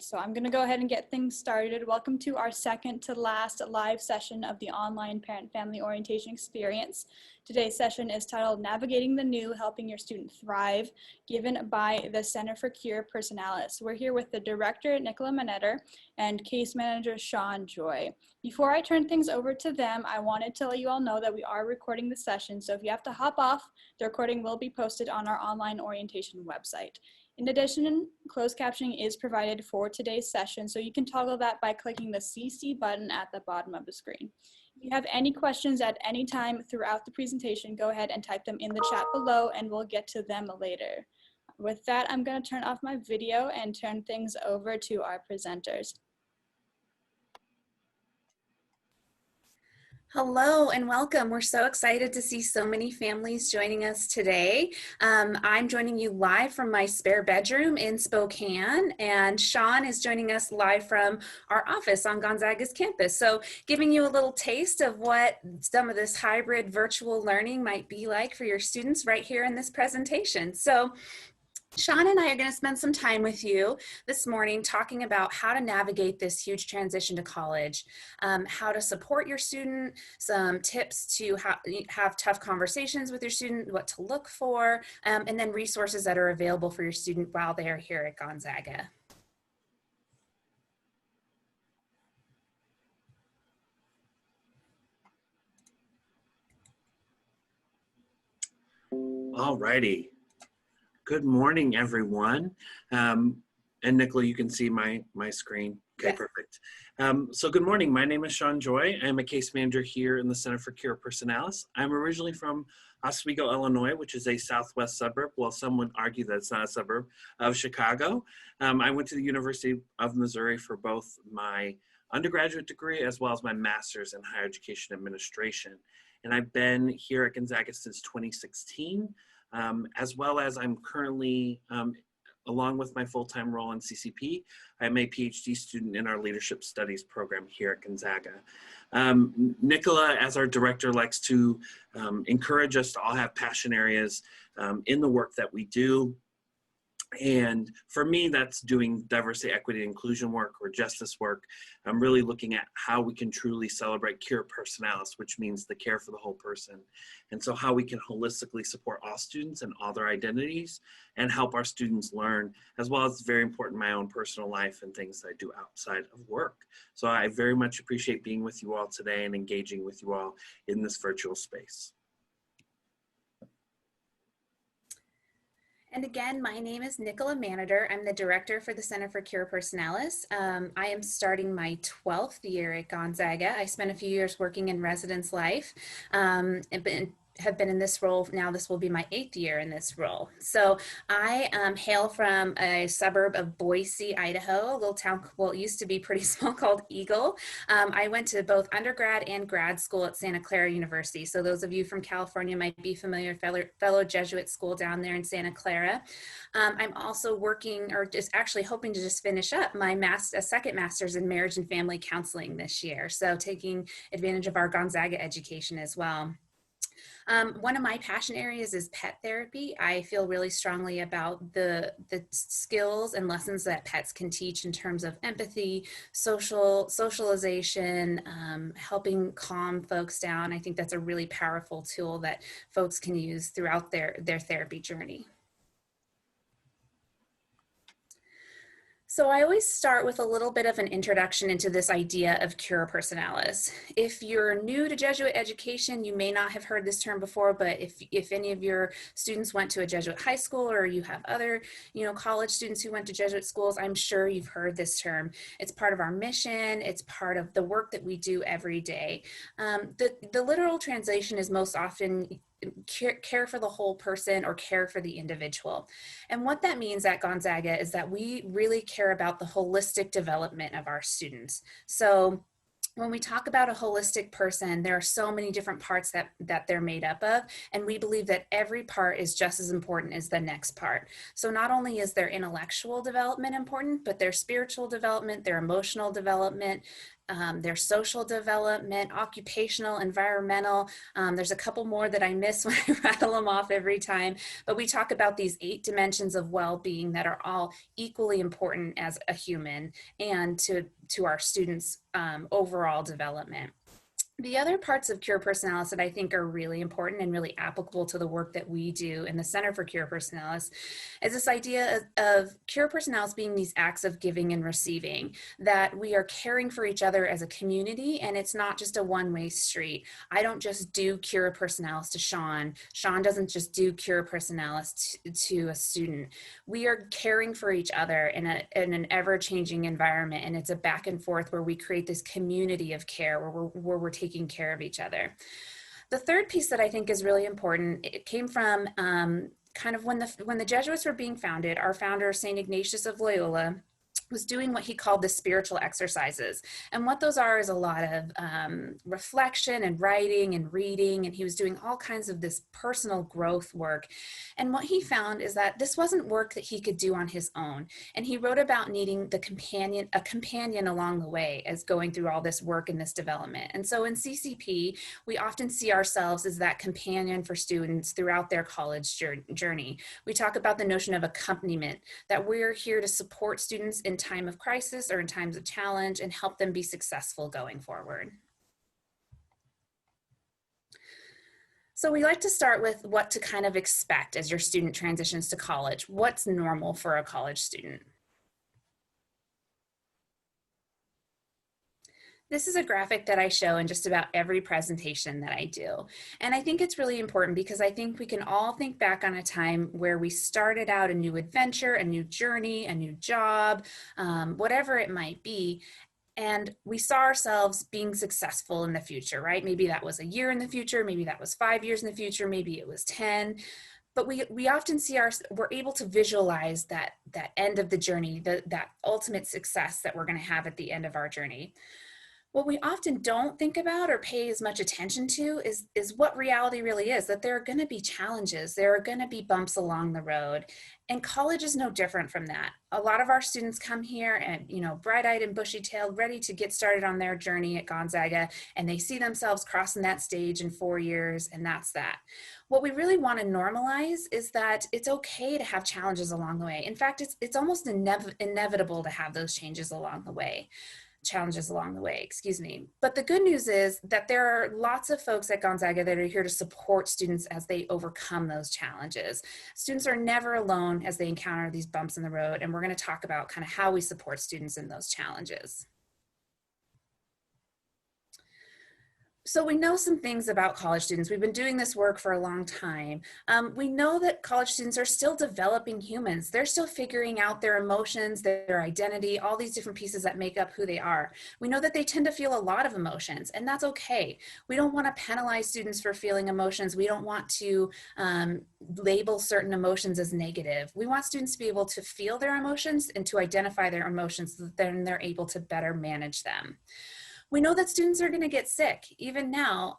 right, so I'm going to go ahead and get things started. Welcome to our second to last live session of the online parent-family orientation experience. Today's session is titled Navigating the New, Helping Your Student Thrive, given by the Center for Cure Personalist. We're here with the director, Nicole Manator, and case manager, Shawn Joy. Before I turn things over to them, I wanted to let you all know that we are recording the session, so if you have to hop off, the recording will be posted on our online orientation website. In addition, closed captioning is provided for today's session, so you can toggle that by clicking the CC button at the bottom of the screen. If you have any questions at any time throughout the presentation, go ahead and type them in the chat below and we'll get to them later. With that, I'm going to turn off my video and turn things over to our presenters. Hello and welcome. We're so excited to see so many families joining us today. I'm joining you live from my spare bedroom in Spokane, and Shawn is joining us live from our office on Gonzaga's campus. So giving you a little taste of what some of this hybrid virtual learning might be like for your students right here in this presentation. So Shawn and I are going to spend some time with you this morning talking about how to navigate this huge transition to college, how to support your student, some tips to have tough conversations with your student, what to look for, and then resources that are available for your student while they are here at Gonzaga. All righty. Good morning, everyone. And Nicole, you can see my screen. Okay, yes. Perfect. So good morning. My name is Shawn Joy. I'm a case manager here in the Center for Cure Personalist. I'm originally from Oswego, Illinois, which is a southwest suburb. Well, some would argue that it's not a suburb of Chicago. I went to the University of Missouri for both my undergraduate degree as well as my master's in higher education administration. And I've been here at Gonzaga since 2016. As well as I'm currently, along with my full-time role in CCP, I'm a PhD student in our leadership studies program here at Gonzaga. Nicola, as our director, likes to encourage us to all have passion areas in the work that we do. And for me, that's doing diversity, equity, inclusion work or justice work. I'm really looking at how we can truly celebrate Cure Personalis, which means the care for the whole person. And so how we can holistically support all students and all their identities and help our students learn, as well as very important in my own personal life and things that I do outside of work. So I very much appreciate being with you all today and engaging with you all in this virtual space. And again, my name is Nicole Manator. I'm the director for the Center for Cure Personalis. I am starting my 12th year at Gonzaga. I spent a few years working in residence life and have been in this role now. This will be my 8th year in this role. So I hail from a suburb of Boise, Idaho, a little town, well, it used to be pretty small, called Eagle. I went to both undergrad and grad school at Santa Clara University. So those of you from California might be familiar, fellow Jesuit school down there in Santa Clara. I'm also working, or just actually hoping to just finish up my second master's in marriage and family counseling this year. So taking advantage of our Gonzaga education as well. One of my passion areas is pet therapy. I feel really strongly about the skills and lessons that pets can teach in terms of empathy, socialization, helping calm folks down. I think that's a really powerful tool that folks can use throughout their therapy journey. So I always start with a little bit of an introduction into this idea of Cure Personalis. If you're new to Jesuit education, you may not have heard this term before, but if any of your students went to a Jesuit high school or you have other, college students who went to Jesuit schools, I'm sure you've heard this term. It's part of our mission. It's part of the work that we do every day. The literal translation is most often care for the whole person or care for the individual. And what that means at Gonzaga is that we really care about the holistic development of our students. So when we talk about a holistic person, there are so many different parts that they're made up of, and we believe that every part is just as important as the next part. So not only is their intellectual development important, but their spiritual development, their emotional development, their social development, occupational, environmental. There's a couple more that I miss when I rattle them off every time, but we talk about these 8 dimensions of well-being that are all equally important as a human and to our students' overall development. The other parts of Cure Personalis that I think are really important and really applicable to the work that we do in the Center for Cure Personalis is this idea of Cure Personalis being these acts of giving and receiving, that we are caring for each other as a community, and it's not just a one-way street. I don't just do Cure Personalis to Shawn. Shawn doesn't just do Cure Personalis to a student. We are caring for each other in an ever-changing environment, and it's a back and forth where we create this community of care where we're taking care of each other. The third piece that I think is really important, it came from kind of when the Jesuits were being founded. Our founder, St. Ignatius of Loyola, was doing what he called the spiritual exercises. And what those are is a lot of reflection and writing and reading, and he was doing all kinds of this personal growth work. And what he found is that this wasn't work that he could do on his own. And he wrote about needing a companion along the way as going through all this work and this development. And so in CCP, we often see ourselves as that companion for students throughout their college journey. We talk about the notion of accompaniment, that we're here to support students in time of crisis or in times of challenge and help them be successful going forward. So we like to start with what to kind of expect as your student transitions to college. What's normal for a college student? This is a graphic that I show in just about every presentation that I do. And I think it's really important because I think we can all think back on a time where we started out a new adventure, a new journey, a new job, whatever it might be. And we saw ourselves being successful in the future, right? Maybe that was a year in the future, maybe that was 5 years in the future, maybe it was 10. But we often see we're able to visualize that end of the journey, that ultimate success that we're going to have at the end of our journey. What we often don't think about or pay as much attention to is what reality really is, that there are going to be challenges, there are going to be bumps along the road, and college is no different from that. A lot of our students come here and, bright-eyed and bushy-tailed, ready to get started on their journey at Gonzaga, and they see themselves crossing that stage in 4 years, and that's that. What we really want to normalize is that it's okay to have challenges along the way. In fact, it's almost inevitable to have those challenges along the way. But the good news is that there are lots of folks at Gonzaga that are here to support students as they overcome those challenges. Students are never alone as they encounter these bumps in the road, and we're going to talk about kind of how we support students in those challenges. So we know some things about college students. We've been doing this work for a long time. We know that college students are still developing humans. They're still figuring out their emotions, their identity, all these different pieces that make up who they are. We know that they tend to feel a lot of emotions, and that's okay. We don't want to penalize students for feeling emotions. We don't want to label certain emotions as negative. We want students to be able to feel their emotions and to identify their emotions so that then they're able to better manage them. We know that students are going to get sick. Even now,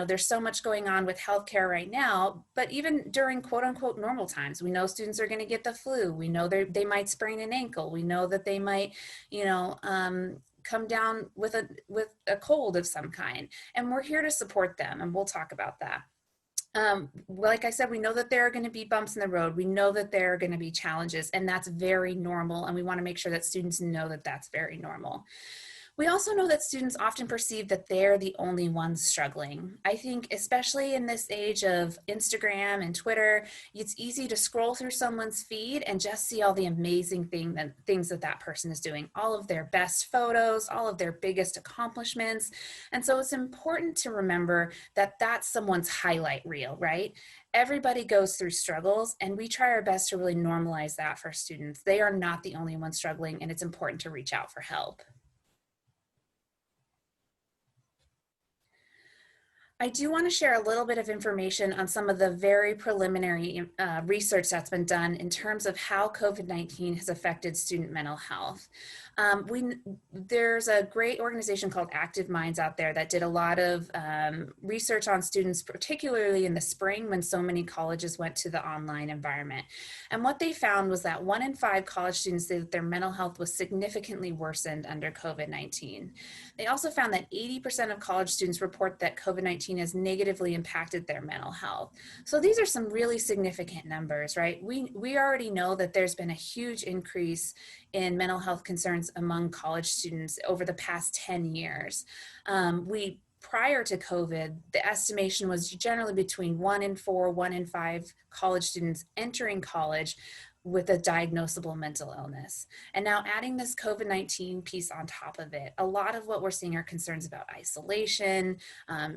there's so much going on with healthcare right now, but even during quote unquote normal times, we know students are going to get the flu. We know they might sprain an ankle. We know that they might, come down with a cold of some kind. And we're here to support them, and we'll talk about that. Like I said, we know that there are going to be bumps in the road. We know that there are going to be challenges, and that's very normal. And we want to make sure that students know that that's very normal. We also know that students often perceive that they're the only ones struggling. I think especially in this age of Instagram and Twitter, it's easy to scroll through someone's feed and just see all the amazing things that person is doing, all of their best photos, all of their biggest accomplishments. And so it's important to remember that that's someone's highlight reel, right? Everybody goes through struggles, and we try our best to really normalize that for students. They are not the only ones struggling, and it's important to reach out for help. I do want to share a little bit of information on some of the very preliminary research that's been done in terms of how COVID-19 has affected student mental health. There's a great organization called Active Minds out there that did a lot of research on students, particularly in the spring when so many colleges went to the online environment. And what they found was that 1 in 5 college students say that their mental health was significantly worsened under COVID-19. They also found that 80% of college students report that COVID-19 has negatively impacted their mental health. So these are some really significant numbers, right? We already know that there's been a huge increase in mental health concerns among college students over the past 10 years. Prior to COVID, the estimation was generally between 1 in 4, 1 in 5 college students entering college with a diagnosable mental illness. And now adding this COVID-19 piece on top of it, a lot of what we're seeing are concerns about isolation,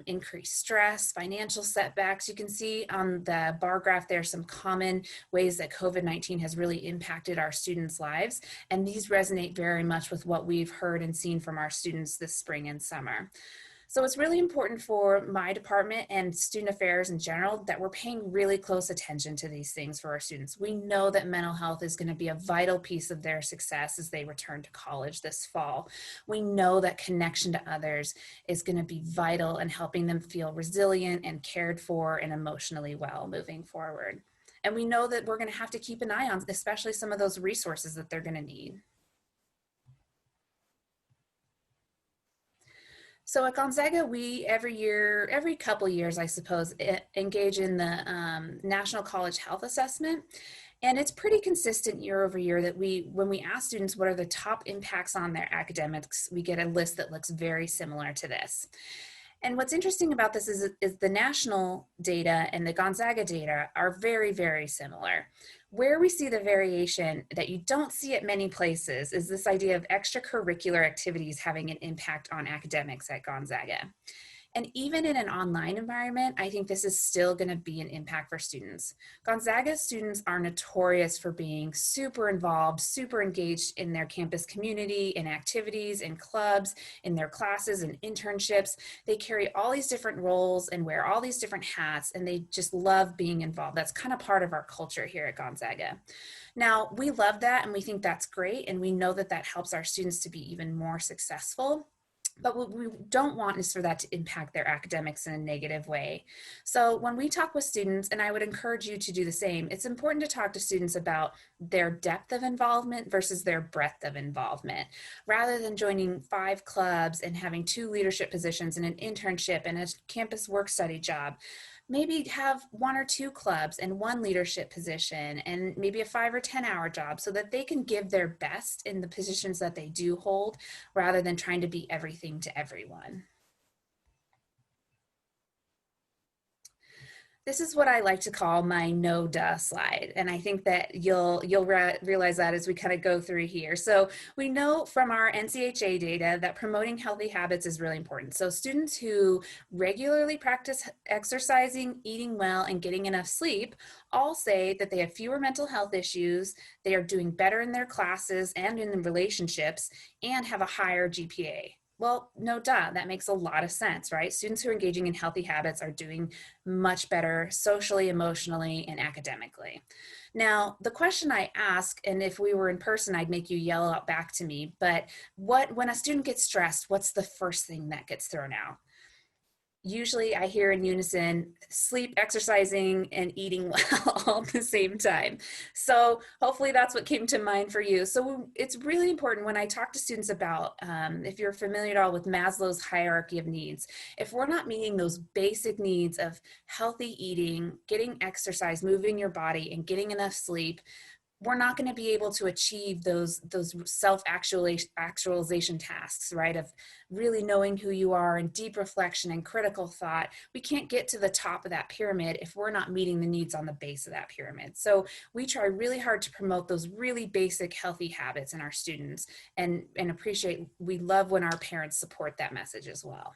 increased stress, financial setbacks. You can see on the bar graph there some common ways that COVID-19 has really impacted our students' lives. And these resonate very much with what we've heard and seen from our students this spring and summer. So it's really important for my department and student affairs in general that we're paying really close attention to these things for our students. We know that mental health is going to be a vital piece of their success as they return to college this fall. We know that connection to others is going to be vital in helping them feel resilient and cared for and emotionally well moving forward. And we know that we're going to have to keep an eye on especially some of those resources that they're going to need. So at Gonzaga, we every couple years, I suppose, engage in the National College Health Assessment. And it's pretty consistent year over year that when we ask students what are the top impacts on their academics, we get a list that looks very similar to this. And what's interesting about this is the national data and the Gonzaga data are very, very similar. Where we see the variation that you don't see at many places is this idea of extracurricular activities having an impact on academics at Gonzaga. And even in an online environment, I think this is still going to be an impact for students. Gonzaga students are notorious for being super involved, super engaged in their campus community, in activities, in clubs, in their classes and internships. They carry all these different roles and wear all these different hats, and they just love being involved. That's kind of part of our culture here at Gonzaga. Now, we love that and we think that's great, and we know that that helps our students to be even more successful. But what we don't want is for that to impact their academics in a negative way. So when we talk with students, and I would encourage you to do the same, it's important to talk to students about their depth of involvement versus their breadth of involvement. Rather than joining 5 clubs and having 2 leadership positions and an internship and a campus work study job, maybe have 1 or 2 clubs and 1 leadership position and maybe a 5 or 10 hour job so that they can give their best in the positions that they do hold rather than trying to be everything to everyone. This is what I like to call my no duh slide. And I think that you'll realize that as we kind of go through here. So we know from our NCHA data that promoting healthy habits is really important. So students who regularly practice exercising, eating well, and getting enough sleep all say that they have fewer mental health issues, they are doing better in their classes and in relationships, and have a higher GPA. Well, no duh, that makes a lot of sense, right? Students who are engaging in healthy habits are doing much better socially, emotionally, and academically. Now, the question I ask, and if we were in person, I'd make you yell out back to me, but when a student gets stressed, what's the first thing that gets thrown out? Usually I hear in unison, sleep, exercising, and eating well all at the same time. So hopefully that's what came to mind for you. So it's really important when I talk to students about, if you're familiar at all with Maslow's hierarchy of needs, if we're not meeting those basic needs of healthy eating, getting exercise, moving your body, and getting enough sleep, we're not going to be able to achieve those self-actualization tasks, right? Of really knowing who you are and deep reflection and critical thought. We can't get to the top of that pyramid if we're not meeting the needs on the base of that pyramid. So we try really hard to promote those really basic healthy habits in our students and we love when our parents support that message as well.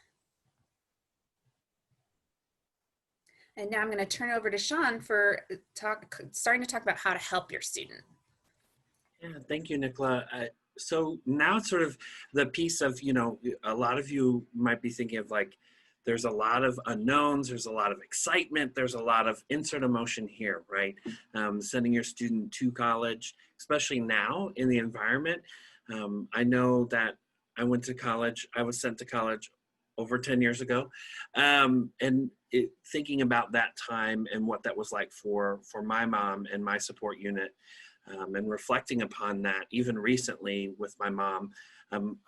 And now I'm going to turn it over to Shawn for starting to talk about how to help your student. Yeah, thank you, Nicola. So now it's sort of the piece of, a lot of you might be thinking of like there's a lot of unknowns, there's a lot of excitement, there's a lot of insert emotion here, right? Sending your student to college, especially now in the environment. I know that I went to college, I was sent to college over 10 years ago. Thinking about that time and what that was like for my mom and my support unit, and reflecting upon that even recently with my mom,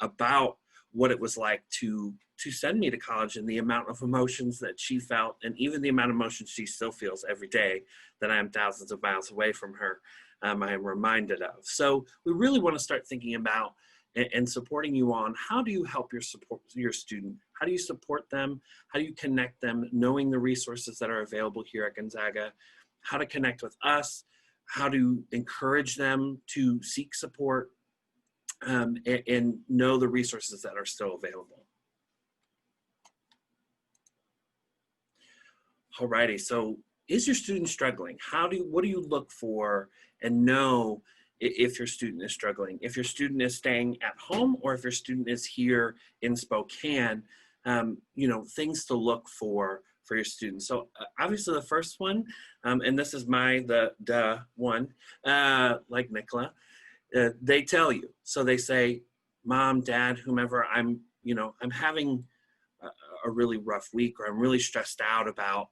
about what it was like to send me to college and the amount of emotions that she felt, and even the amount of emotions she still feels every day that I am thousands of miles away from her, I am reminded of. So we really want to start thinking about and supporting you on how do you help your student? How do you support them? How do you connect them, knowing the resources that are available here at Gonzaga, how to connect with us, how to encourage them to seek support, and know the resources that are still available. Alrighty, so is your student struggling? What do you look for and know if your student is struggling? If your student is staying at home or if your student is here in Spokane, things to look for your students. So obviously the first one, and this is the one, like Nicola, they tell you. So they say, Mom, Dad, whomever, I'm having a really rough week, or I'm really stressed out about,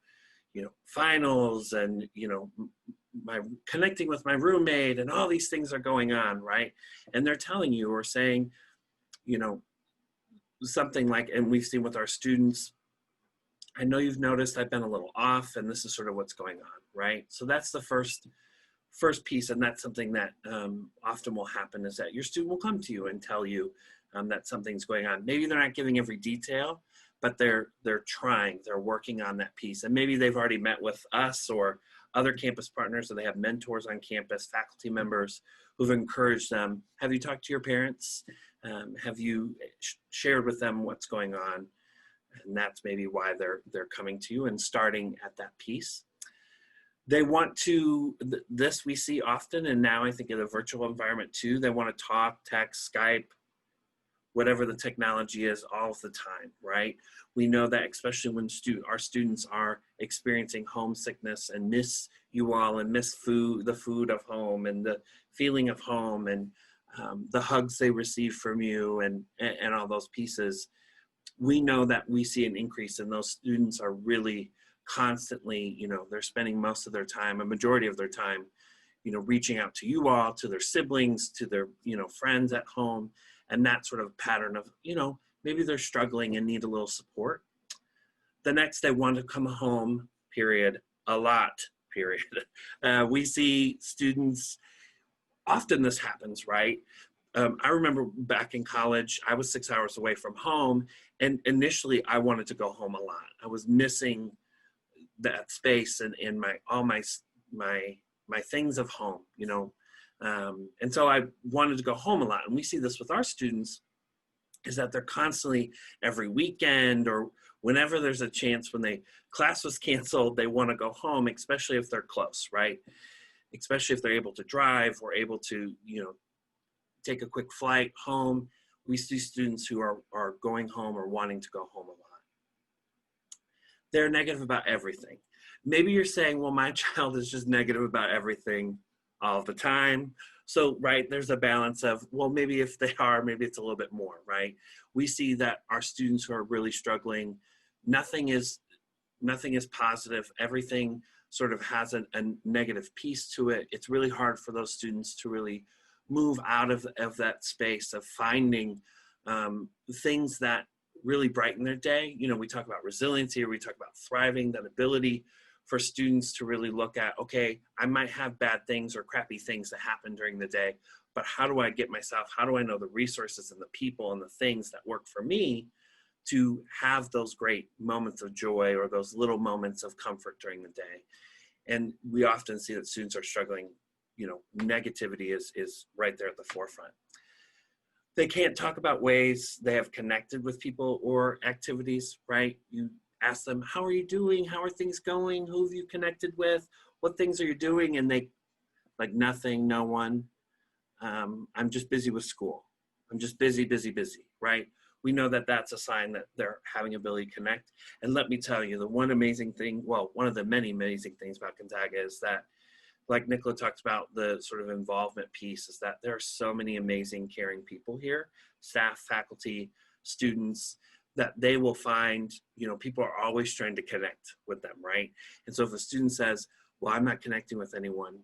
finals, and, my connecting with my roommate, and all these things are going on, right? And they're telling you or saying, something like, and we've seen with our students, I know you've noticed I've been a little off, and this is sort of what's going on, right? So that's the first piece, and that's something that often will happen, is that your student will come to you and tell you that something's going on. Maybe they're not giving every detail, but they're trying, they're working on that piece. And maybe they've already met with us or other campus partners, or they have mentors on campus, faculty members who've encouraged them. Have you talked to your parents? Have you shared with them what's going on? And that's maybe why they're coming to you and starting at that piece. They want to, this we see often, and now I think in a virtual environment too, they want to talk, text, Skype, whatever the technology is, all of the time, right? We know that especially when our students are experiencing homesickness and miss you all, and miss the food of home, and the feeling of home, and the hugs they receive from you, and all those pieces. We know that we see an increase, and those students are really constantly, they're spending most of their time, a majority of their time, reaching out to you all, to their siblings, to their, friends at home, and that sort of pattern of, maybe they're struggling and need a little support. The next, they want to come home, period, a lot, period. We see students, often this happens, right? I remember back in college, I was 6 hours away from home, and initially I wanted to go home a lot. I was missing that space and all my things of home, and so I wanted to go home a lot. And we see this with our students, is that they're constantly, every weekend or whenever there's a chance, when class was canceled, they want to go home, especially if they're close, right? Especially if they're able to drive or able to, take a quick flight home. We see students who are going home or wanting to go home a lot. They're negative about everything. Maybe you're saying, well, my child is just negative about everything all the time. So, right, there's a balance of, well, maybe if they are, maybe it's a little bit more, right? We see that our students who are really struggling, nothing is positive. Everything sort of has a negative piece to it. It's really hard for those students to really move out of that space of finding things that really brighten their day. We talk about resiliency, or we talk about thriving, that ability for students to really look at, okay, I might have bad things or crappy things that happen during the day, but how do I how do I know the resources and the people and the things that work for me to have those great moments of joy or those little moments of comfort during the day? And we often see that students are struggling, negativity is right there at the forefront. They can't talk about ways they have connected with people or activities, right? You ask them, how are you doing? How are things going? Who have you connected with? What things are you doing? And they, like, nothing, no one. I'm just busy with school. I'm just busy, right? we know that that's a sign that they're having ability to connect. And let me tell you, the one amazing thing, well, one of the many amazing things about Gonzaga is that, like Nicola talked about, the sort of involvement piece, is that there are so many amazing, caring people here, staff, faculty, students, that they will find, people are always trying to connect with them, right? And so if a student says, well, I'm not connecting with anyone,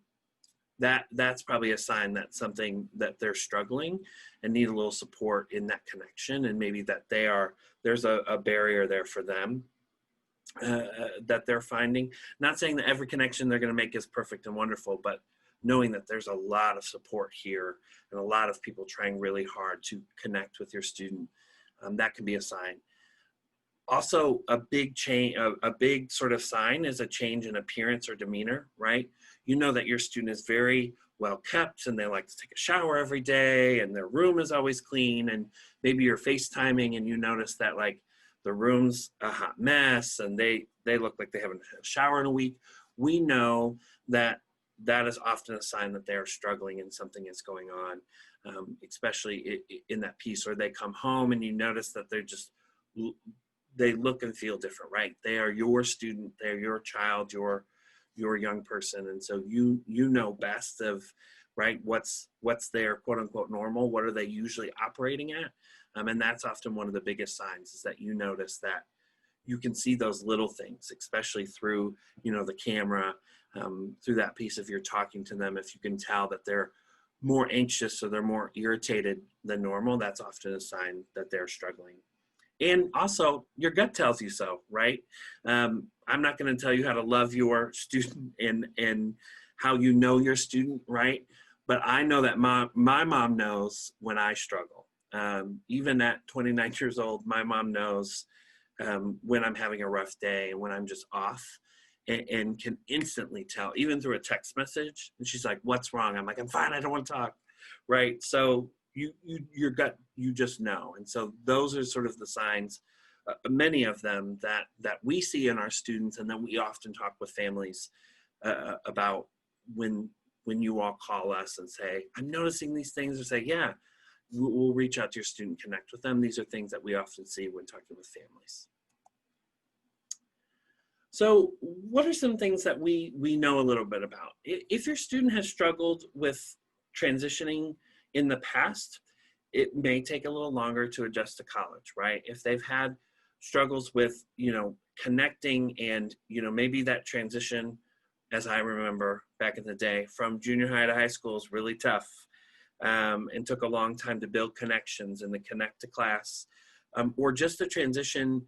that's probably a sign that something that they're struggling and need a little support in that connection, and maybe that there's a barrier there for them that they're finding. Not saying that every connection they're going to make is perfect and wonderful, but knowing that there's a lot of support here and a lot of people trying really hard to connect with your student, that can be a sign. Also, a big sort of sign is a change in appearance or demeanor, right? You know that your student is very well kept and they like to take a shower every day and their room is always clean, and maybe you're FaceTiming and you notice that like the room's a hot mess and they look like they haven't had a shower in a week. We know that that is often a sign that they're struggling and something is going on, especially in that piece. Or they come home and you notice that they look and feel different, right? They are your student, they're your child, your young person. And so you know best of, right, what's their quote unquote normal, what are they usually operating at? And that's often one of the biggest signs, is that you notice that you can see those little things, especially through, the camera, through that piece of you're talking to them. If you can tell that they're more anxious or they're more irritated than normal, that's often a sign that they're struggling. And also, your gut tells you so, right? I'm not going to tell you how to love your student and how you know your student, right? But I know that my mom knows when I struggle. Even at 29 years old, my mom knows when I'm having a rough day and when I'm just off, and can instantly tell, even through a text message. And she's like, "What's wrong?" I'm like, "I'm fine. I don't want to talk," right? So your gut, you just know. And so those are sort of the signs, many of them that we see in our students, and then we often talk with families about when you all call us and say, "I'm noticing these things," or say, "Yeah," we'll reach out to your student, connect with them. These are things that we often see when talking with families. So what are some things that we know a little bit about? If your student has struggled with transitioning in the past, it may take a little longer to adjust to college, right? If they've had struggles with, connecting and, maybe that transition, as I remember back in the day, from junior high to high school is really tough, and took a long time to build connections and to connect to class, or just the transition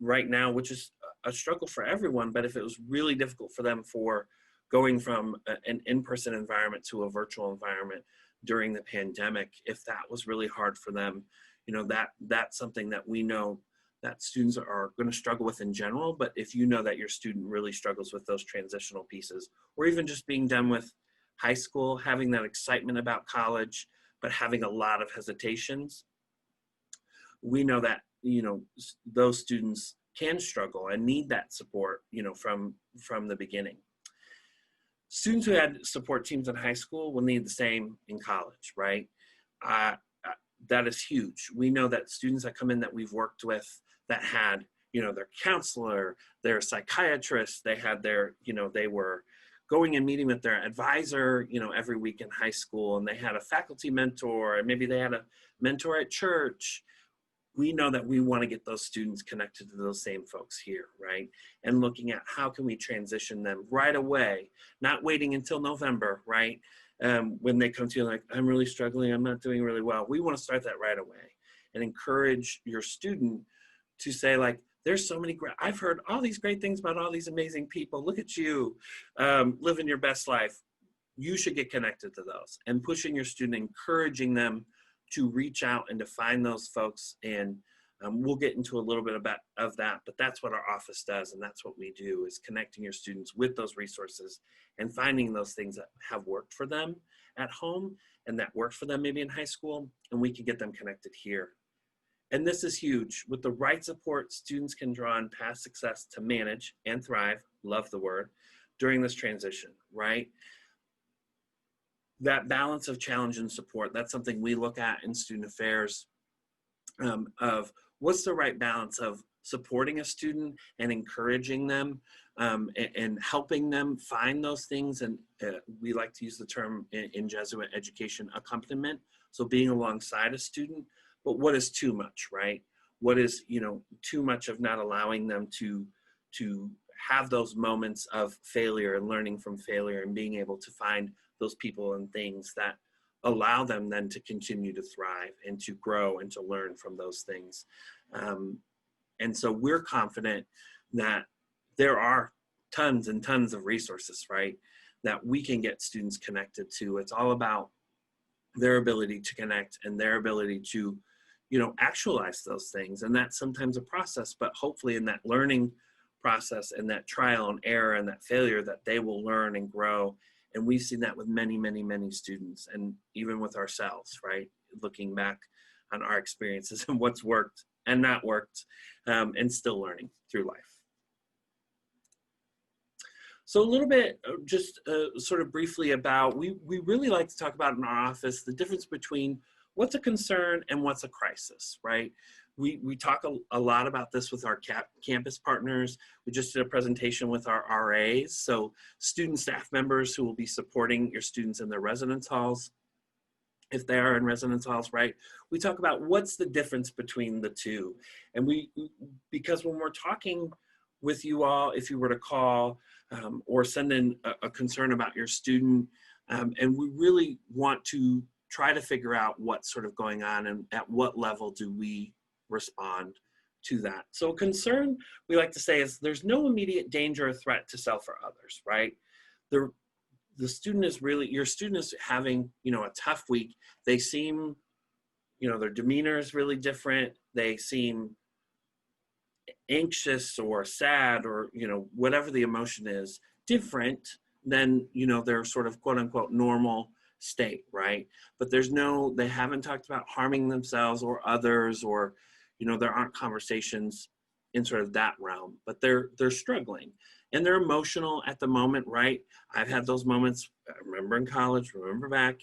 right now, which is a struggle for everyone, but if it was really difficult for them for going from an in-person environment to a virtual environment during the pandemic, if that was really hard for them, that's something that we know that students are going to struggle with in general. But if you know that your student really struggles with those transitional pieces, or even just being done with high school, having that excitement about college, but having a lot of hesitations, we know that, those students can struggle and need that support, from the beginning. Students who had support teams in high school will need the same in college, right? That is huge. We know that students that come in that we've worked with that had, their counselor, their psychiatrist, they had their, they were going and meeting with their advisor, every week in high school, and they had a faculty mentor, and maybe they had a mentor at church. We know that we want to get those students connected to those same folks here, right? And looking at how can we transition them right away, not waiting until November, right? When they come to you like, "I'm really struggling, I'm not doing really well." We want to start that right away and encourage your student to say like, "There's so many great, I've heard all these great things about all these amazing people. Look at you living your best life. You should get connected to those," and pushing your student, encouraging them to reach out and to find those folks. And we'll get into a little bit of that, but that's what our office does. And that's what we do, is connecting your students with those resources and finding those things that have worked for them at home and that worked for them maybe in high school, and we can get them connected here. And this is huge. With the right support, students can draw on past success to manage and thrive, love the word, during this transition, right? That balance of challenge and support, that's something we look at in student affairs. of what's the right balance of supporting a student and encouraging them, and helping them find those things. And we like to use the term in Jesuit education, accompaniment. So being alongside a student, but what is too much, right? What is, too much of not allowing them to have those moments of failure and learning from failure and being able to find those people and things that allow them then to continue to thrive and to grow and to learn from those things. And so we're confident that there are tons and tons of resources, right, that we can get students connected to. It's all about their ability to connect and their ability to, actualize those things. And that's sometimes a process, but hopefully in that learning process and that trial and error and that failure, that they will learn and grow. And we've seen that with many, many, many students, and even with ourselves, right? Looking back on our experiences and what's worked and not worked, and still learning through life. So a little bit, just sort of briefly about, we really like to talk about in our office the difference between what's a concern and what's a crisis, right? We talk a lot about this with our campus partners. We just did a presentation with our RAs, so student staff members who will be supporting your students in their residence halls, if they are in residence halls, right? We talk about what's the difference between the two. And because when we're talking with you all, if you were to call or send in a concern about your student, and we really want to try to figure out what's sort of going on and at what level do we respond to that. So concern, we like to say, is there's no immediate danger or threat to self or others, right? The student is really, your student is having, a tough week. They seem, their demeanor is really different. They seem anxious or sad or, whatever the emotion is, different than, their sort of quote unquote normal state, right? But they haven't talked about harming themselves or others, or, there aren't conversations in sort of that realm, but they're struggling and they're emotional at the moment, right? I've had those moments, I remember in college, remember back,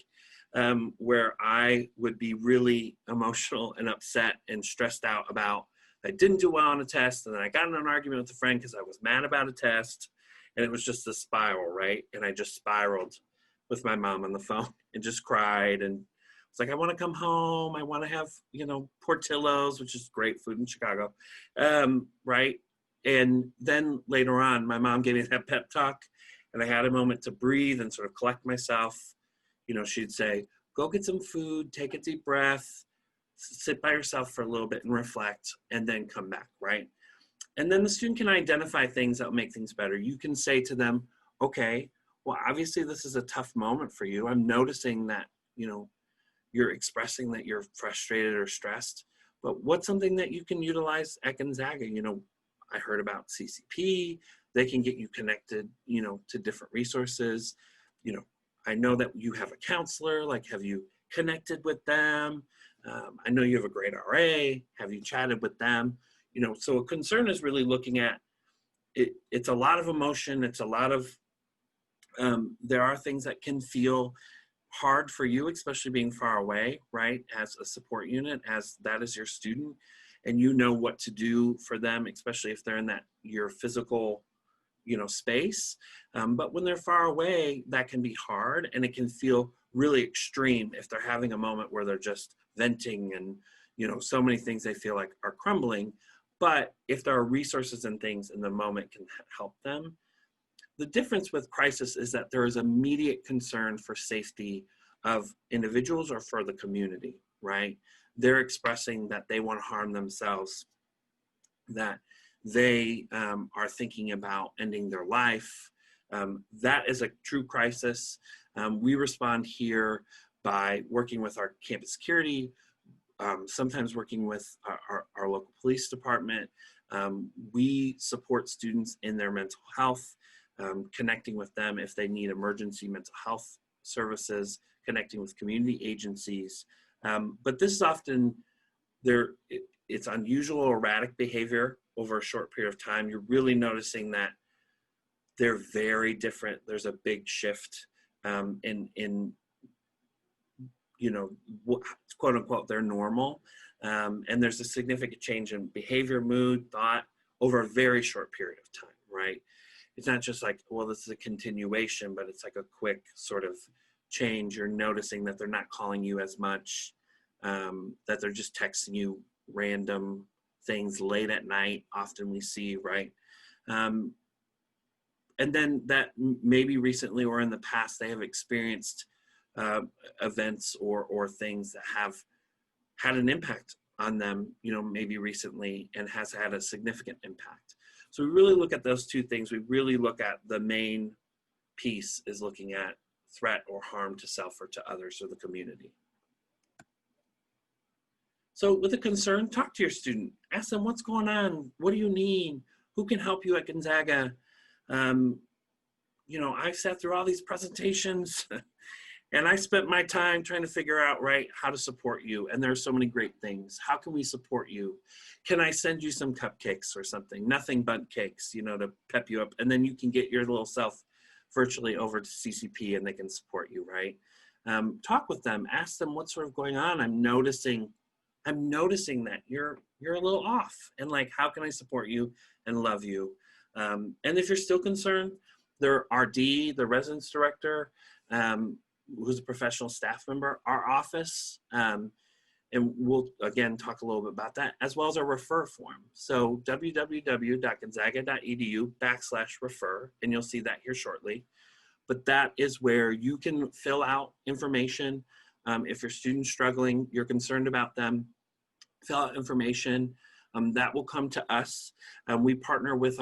where I would be really emotional and upset and stressed out about, I didn't do well on a test, and then I got in an argument with a friend because I was mad about a test, and it was just a spiral, right? And I just spiraled with my mom on the phone and just cried, and it's like, I want to come home. I want to have, Portillo's, which is great food in Chicago, right? And then later on, my mom gave me that pep talk, and I had a moment to breathe and sort of collect myself. She'd say, go get some food, take a deep breath, sit by yourself for a little bit and reflect, and then come back, right? And then the student can identify things that will make things better. You can say to them, okay, well, obviously this is a tough moment for you. I'm noticing that, you're expressing that you're frustrated or stressed, but what's something that you can utilize at Gonzaga? I heard about CCP. They can get you connected, to different resources. I know that you have a counselor, like, have you connected with them? I know you have a great RA. Have you chatted with them? So a concern is really looking at it. It's a lot of emotion. It's a lot of, there are things that can feel hard for you, especially being far away, right? As a support unit, as that is your student, and what to do for them, especially if they're in that, your physical, space. But when they're far away, that can be hard, and it can feel really extreme if they're having a moment where they're just venting and, so many things they feel like are crumbling. But if there are resources and things in the moment can help them. The difference with crisis is that there is immediate concern for safety of individuals or for the community, right? They're expressing that they want to harm themselves, that they are thinking about ending their life. That is a true crisis. We respond here by working with our campus security, sometimes working with our local police department. We support students in their mental health, connecting with them if they need emergency mental health services, connecting with community agencies. But this is often, it's unusual or erratic behavior over a short period of time. You're really noticing that they're very different. There's a big shift in quote unquote, their normal. And there's a significant change in behavior, mood, thought over a very short period of time, right? It's not just like, well, this is a continuation, but it's like a quick sort of change. You're noticing that they're not calling you as much, that they're just texting you random things late at night, often we see, right? And then that maybe recently or in the past, they have experienced events or things that have had an impact on them, maybe recently, and has had a significant impact. So we really look at those two things. We really look at the main piece is looking at threat or harm to self or to others or the community. So with a concern, talk to your student. Ask them what's going on. What do you need? Who can help you at Gonzaga? I've sat through all these presentations and I spent my time trying to figure out, right, how to support you. And there are so many great things. How can we support you? Can I send you some cupcakes or something? Nothing but cakes, to pep you up. And then you can get your little self virtually over to CCP and they can support you, right? Talk with them, ask them what's sort of going on. I'm noticing that you're a little off, and like, how can I support you and love you? And if you're still concerned, their RD, the residence director, who's a professional staff member, our office, and we'll again talk a little bit about that, as well as our refer form. So www.gonzaga.edu/refer, and you'll see that here shortly. But that is where you can fill out information. If your student's struggling, you're concerned about them, fill out information. That will come to us. We partner with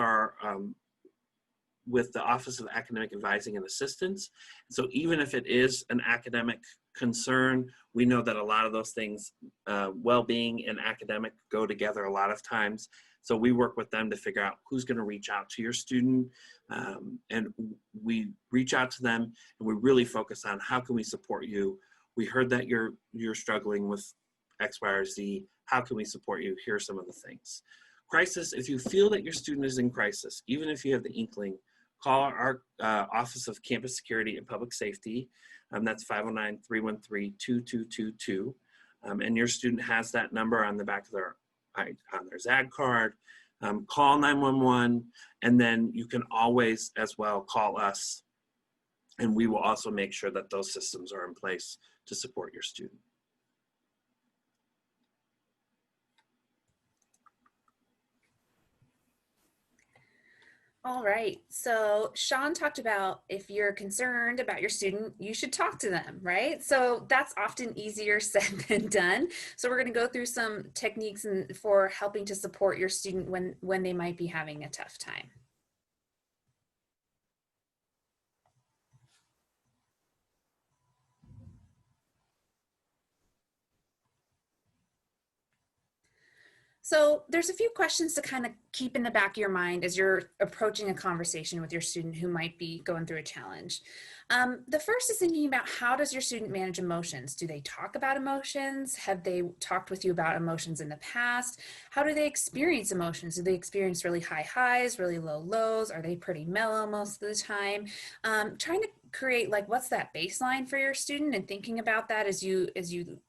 with the Office of Academic Advising and Assistance. So even if it is an academic concern, we know that a lot of those things, well-being and academic, go together a lot of times. So we work with them to figure out who's going to reach out to your student, and we reach out to them and we really focus on how can we support you. We heard that you're struggling with X, Y, or Z. How can we support you? Here are some of the things. Crisis, if you feel that your student is in crisis, even if you have the inkling, call our Office of Campus Security and Public Safety. That's 509-313-2222. And your student has that number on the back of their ZAG card. Call 911, and then you can always as well call us, and we will also make sure that those systems are in place to support your student. All right, so Shawn talked about if you're concerned about your student, you should talk to them, right? So that's often easier said than done. So we're going to go through some techniques for helping to support your student when they might be having a tough time. So there's a few questions to kind of keep in the back of your mind as you're approaching a conversation with your student who might be going through a challenge. The first is thinking about, how does your student manage emotions? Do they talk about emotions? Have they talked with you about emotions in the past? How do they experience emotions? Do they experience really high highs, really low lows? Are they pretty mellow most of the time? Trying to create, like, what's that baseline for your student, and thinking about that as you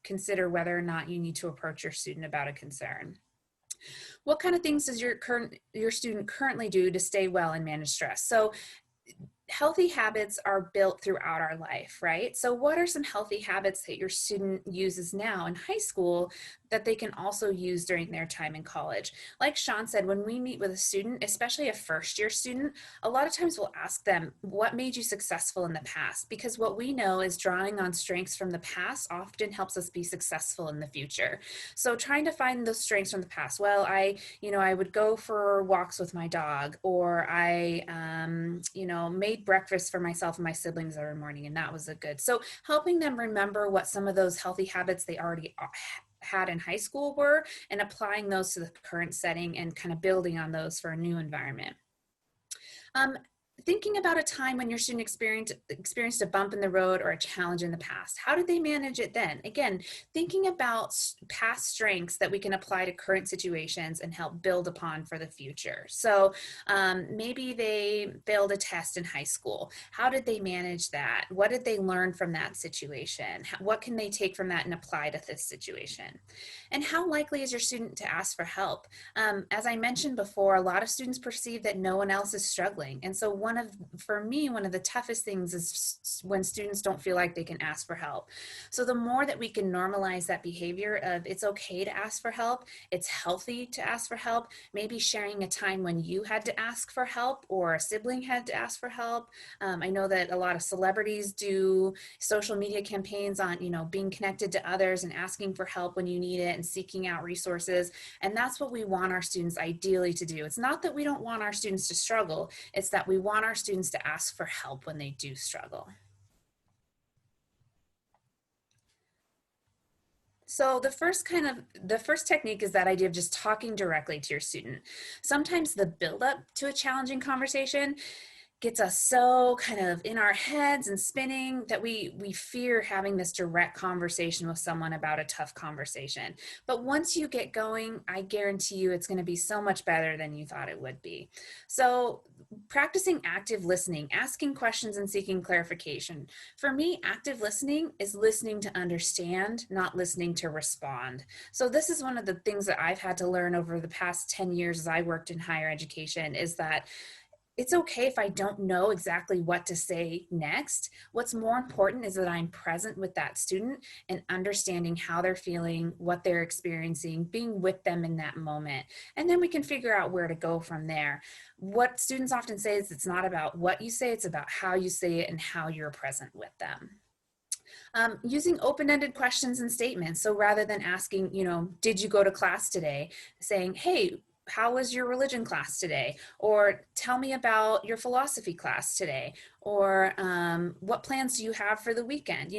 consider whether or not you need to approach your student about a concern. What kind of things does your student currently do to stay well and manage stress? So healthy habits are built throughout our life, right? So what are some healthy habits that your student uses now in high school that they can also use during their time in college? Like Shawn said, when we meet with a student, especially a first-year student, a lot of times we'll ask them, what made you successful in the past? Because what we know is drawing on strengths from the past often helps us be successful in the future. So trying to find those strengths from the past. Well, I would go for walks with my dog, or I, made breakfast for myself and my siblings every morning, and that was a good. So helping them remember what some of those healthy habits they already had in high school were, and applying those to the current setting and kind of building on those for a new environment. thinking about a time when your student experienced a bump in the road or a challenge in the past. How did they manage it then? Again, thinking about past strengths that we can apply to current situations and help build upon for the future. So maybe they failed a test in high school. How did they manage that? What did they learn from that situation? What can they take from that and apply to this situation? And how likely is your student to ask for help? As I mentioned before, a lot of students perceive that no one else is struggling. And so for me, one of the toughest things is when students don't feel like they can ask for help. So the more that we can normalize that behavior of it's okay to ask for help, it's healthy to ask for help, maybe sharing a time when you had to ask for help or a sibling had to ask for help. I know that a lot of celebrities do social media campaigns on, being connected to others and asking for help when you need it and seeking out resources. And that's what we want our students ideally to do. It's not that we don't want our students to struggle, it's that we want our students to ask for help when they do struggle. So the first technique is that idea of just talking directly to your student. Sometimes the buildup to a challenging conversation gets us so kind of in our heads and spinning that we fear having this direct conversation with someone about a tough conversation. But once you get going, I guarantee you it's going to be so much better than you thought it would be. So practicing active listening, asking questions and seeking clarification. For me, active listening is listening to understand, not listening to respond. So this is one of the things that I've had to learn over the past 10 years as I worked in higher education, is that it's okay if I don't know exactly what to say next. What's more important is that I'm present with that student and understanding how they're feeling, what they're experiencing, being with them in that moment. And then we can figure out where to go from there. What students often say is it's not about what you say, it's about how you say it and how you're present with them. Using open-ended questions and statements. So rather than asking, did you go to class today? Saying, hey, how was your religion class today? Or tell me about your philosophy class today. Or what plans do you have for the weekend?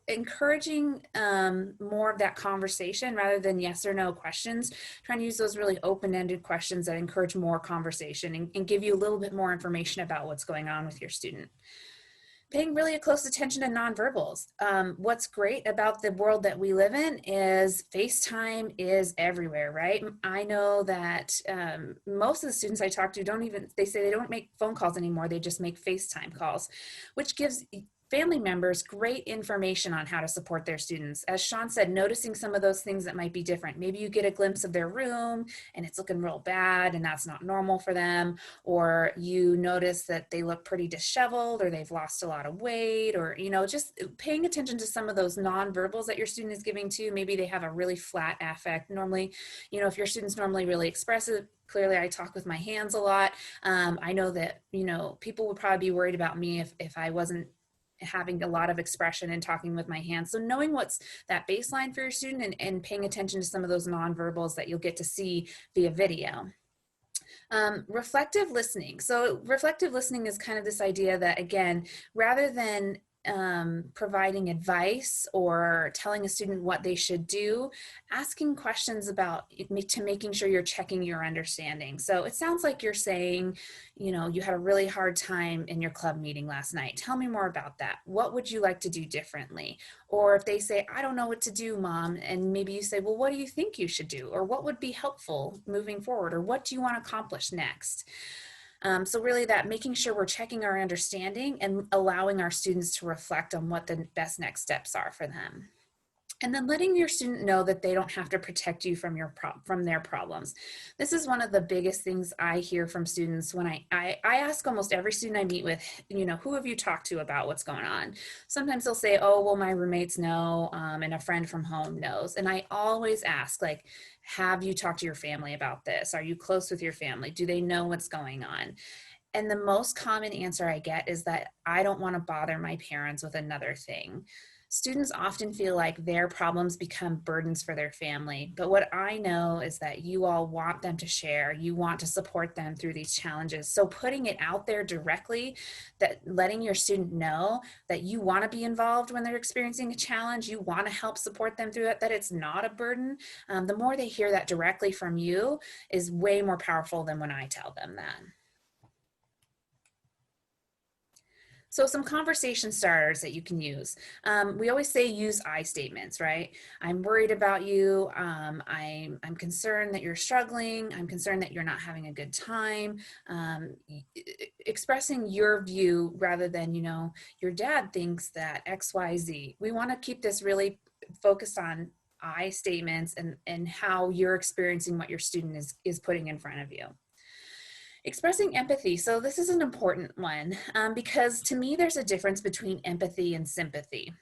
Encouraging more of that conversation rather than yes or no questions. Trying to use those really open-ended questions that encourage more conversation and give you a little bit more information about what's going on with your student. Paying really close attention to nonverbals. What's great about the world that we live in is FaceTime is everywhere, right? I know that most of the students I talk to they say they don't make phone calls anymore, they just make FaceTime calls, which gives family members great information on how to support their students. As Shawn said, noticing some of those things that might be different. Maybe you get a glimpse of their room and it's looking real bad and that's not normal for them. Or you notice that they look pretty disheveled or they've lost a lot of weight, or, just paying attention to some of those nonverbals that your student is giving to. Maybe they have a really flat affect. Normally, if your student's normally really expressive, clearly I talk with my hands a lot. I know that, people would probably be worried about me if I wasn't having a lot of expression and talking with my hands. So knowing what's that baseline for your student and paying attention to some of those nonverbals that you'll get to see via video. Reflective listening. So reflective listening is kind of this idea that, again, rather than providing advice or telling a student what they should do, asking questions to making sure you're checking your understanding. So it sounds like you're saying, you had a really hard time in your club meeting last night. Tell me more about that. What would you like to do differently? Or if they say, I don't know what to do, Mom, and maybe you say, well, what do you think you should do? Or what would be helpful moving forward? Or what do you want to accomplish next? So really that making sure we're checking our understanding and allowing our students to reflect on what the best next steps are for them. And then letting your student know that they don't have to protect you from their problems. This is one of the biggest things I hear from students when I ask almost every student I meet with, who have you talked to about what's going on? Sometimes they'll say, oh, well, my roommates know, and a friend from home knows. And I always ask, have you talked to your family about this? Are you close with your family? Do they know what's going on? And the most common answer I get is that I don't want to bother my parents with another thing. Students often feel like their problems become burdens for their family. But what I know is that you all want them to share. You want to support them through these challenges. So putting it out there directly, that letting your student know that you want to be involved when they're experiencing a challenge, you want to help support them through it, that it's not a burden. The more they hear that directly from you is way more powerful than when I tell them that. So some conversation starters that you can use. We always say use I statements, right? I'm worried about you. I'm concerned that you're struggling. I'm concerned that you're not having a good time. Expressing your view rather than, your dad thinks that X, Y, Z. We want to keep this really focused on I statements and how you're experiencing what your student is putting in front of you. Expressing empathy. So this is an important one because to me, there's a difference between empathy and sympathy.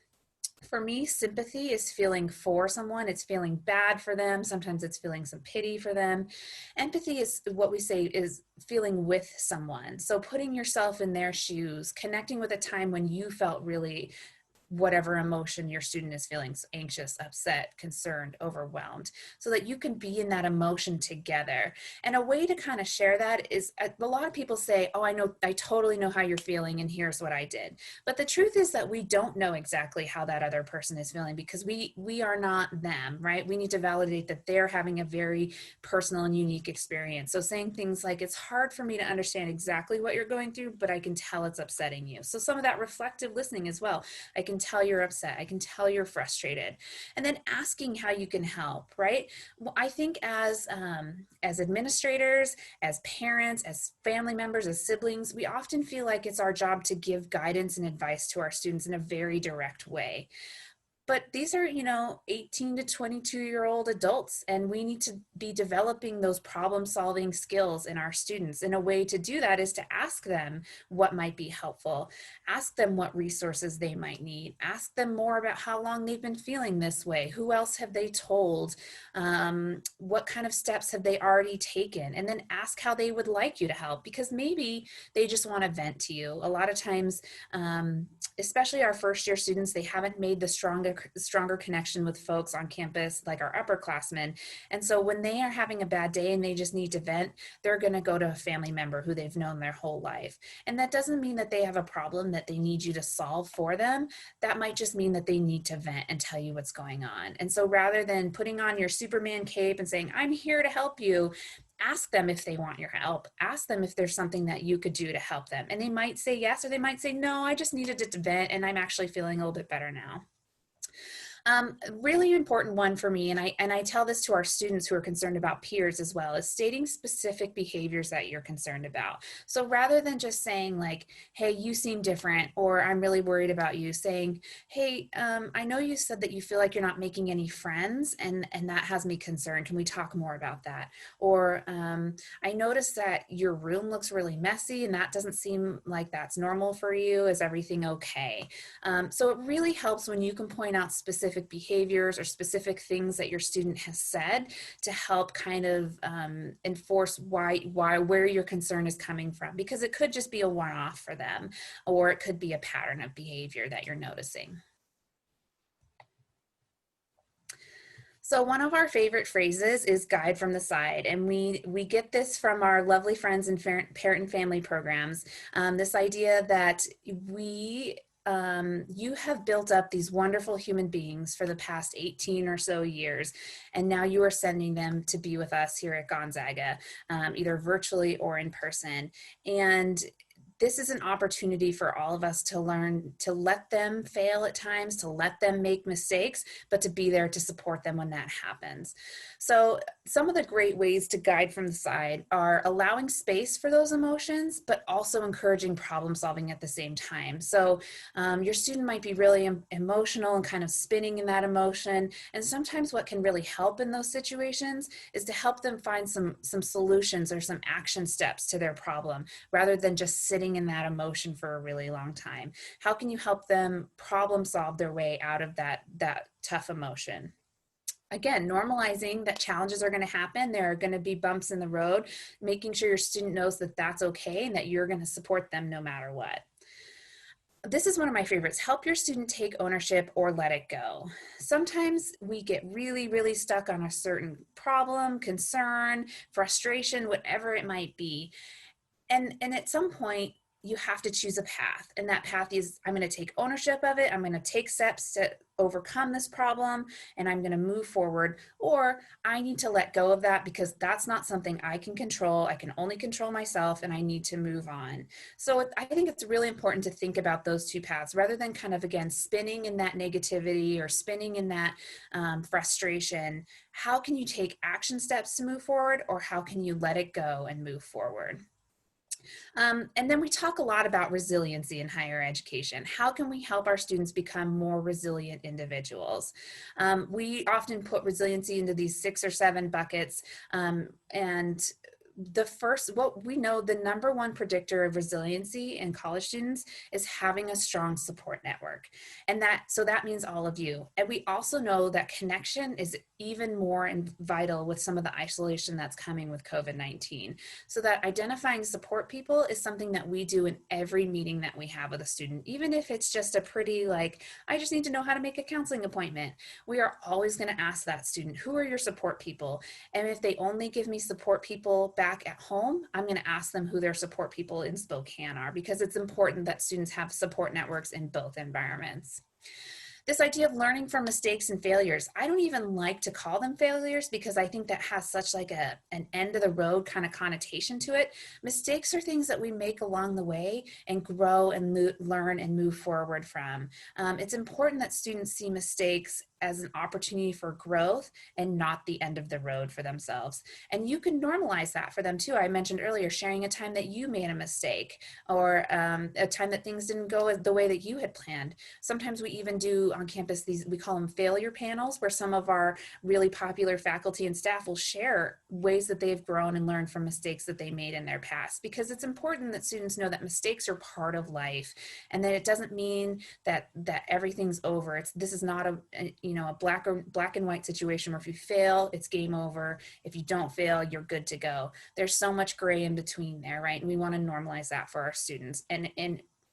For me, sympathy is feeling for someone. It's feeling bad for them. Sometimes it's feeling some pity for them. Empathy is what we say is feeling with someone. So putting yourself in their shoes, connecting with a time when you felt really whatever emotion your student is feeling, anxious, upset, concerned, overwhelmed, so that you can be in that emotion together. And a way to kind of share that is a lot of people say, oh, I totally know how you're feeling and here's what I did. But the truth is that we don't know exactly how that other person is feeling because we are not them, right? We need to validate that they're having a very personal and unique experience. So saying things like, it's hard for me to understand exactly what you're going through, but I can tell it's upsetting you. So some of that reflective listening as well. I can tell you're upset. I can tell you're frustrated. And then asking how you can help, right? Well, I think as administrators, as parents, as family members, as siblings, we often feel like it's our job to give guidance and advice to our students in a very direct way. But these are, 18 to 22-year-old adults, and we need to be developing those problem-solving skills in our students. And a way to do that is to ask them what might be helpful, ask them what resources they might need, ask them more about how long they've been feeling this way, who else have they told, what kind of steps have they already taken, and then ask how they would like you to help, because maybe they just want to vent to you. A lot of times, especially our first year students, they haven't made the stronger connection with folks on campus like our upperclassmen. And so when they are having a bad day and they just need to vent, they're going to go to a family member who they've known their whole life. And that doesn't mean that they have a problem that they need you to solve for them. That might just mean that they need to vent and tell you what's going on. And so rather than putting on your Superman cape and saying, I'm here to help you, ask them if they want your help. Ask them if there's something that you could do to help them. And they might say yes, or they might say, no, I just needed to vent and I'm actually feeling a little bit better now. Really important one for me, and I tell this to our students who are concerned about peers as well, is stating specific behaviors that you're concerned about. So rather than just saying like, hey, you seem different, or I'm really worried about you, saying, hey, I know you said that you feel like you're not making any friends, and that has me concerned. Can we talk more about that? Or I noticed that your room looks really messy, and that doesn't seem like that's normal for you. Is everything okay? So it really helps when you can point out specific behaviors or specific things that your student has said to help kind of enforce where your concern is coming from, because it could just be a one-off for them, or it could be a pattern of behavior that you're noticing. So one of our favorite phrases is guide from the side, and we get this from our lovely friends in parent and family programs. This idea that you have built up these wonderful human beings for the past 18 or so years, and now you are sending them to be with us here at Gonzaga, either virtually or in person. And this is an opportunity for all of us to learn to let them fail at times, to let them make mistakes, but to be there to support them when that happens. So some of the great ways to guide from the side are allowing space for those emotions, but also encouraging problem solving at the same time. So your student might be really emotional and kind of spinning in that emotion. And sometimes what can really help in those situations is to help them find some solutions or some action steps to their problem, rather than just sitting in that emotion for a really long time. How can you help them problem solve their way out of that tough emotion? Again, normalizing that challenges are going to happen. There are going to be bumps in the road, making sure your student knows that that's okay and that you're going to support them no matter what. This is one of my favorites. Help your student take ownership or let it go. Sometimes we get really, really stuck on a certain problem, concern, frustration, whatever it might be. And at some point, you have to choose a path. And that path is, I'm going to take ownership of it. I'm going to take steps to overcome this problem, and I'm going to move forward. Or I need to let go of that because that's not something I can control. I can only control myself, and I need to move on. So I think it's really important to think about those two paths rather than kind of, again, spinning in that negativity or spinning in that frustration. How can you take action steps to move forward, or how can you let it go and move forward? And then we talk a lot about resiliency in higher education. How can we help our students become more resilient individuals? We often put resiliency into these 6 or 7 buckets, and what we know, the number one predictor of resiliency in college students is having a strong support network. And so that means all of you. And we also know that connection is even more vital with some of the isolation that's coming with COVID-19. So that identifying support people is something that we do in every meeting that we have with a student, even if it's just a pretty I just need to know how to make a counseling appointment. We are always going to ask that student, who are your support people? And if they only give me support people back at home, I'm going to ask them who their support people in Spokane are, because it's important that students have support networks in both environments. This idea of learning from mistakes and failures, I don't even like to call them failures because I think that has such an end of the road kind of connotation to it. Mistakes are things that we make along the way and grow and learn and move forward from. It's important that students see mistakes as an opportunity for growth and not the end of the road for themselves. And you can normalize that for them too. I mentioned earlier, sharing a time that you made a mistake, or a time that things didn't go the way that you had planned. Sometimes we even do on campus we call them failure panels, where some of our really popular faculty and staff will share ways that they've grown and learned from mistakes that they made in their past, because it's important that students know that mistakes are part of life, and that it doesn't mean that everything's over. This is not a black and white situation where if you fail, it's game over. If you don't fail, you're good to go. There's so much gray in between there, right? And we want to normalize that for our students and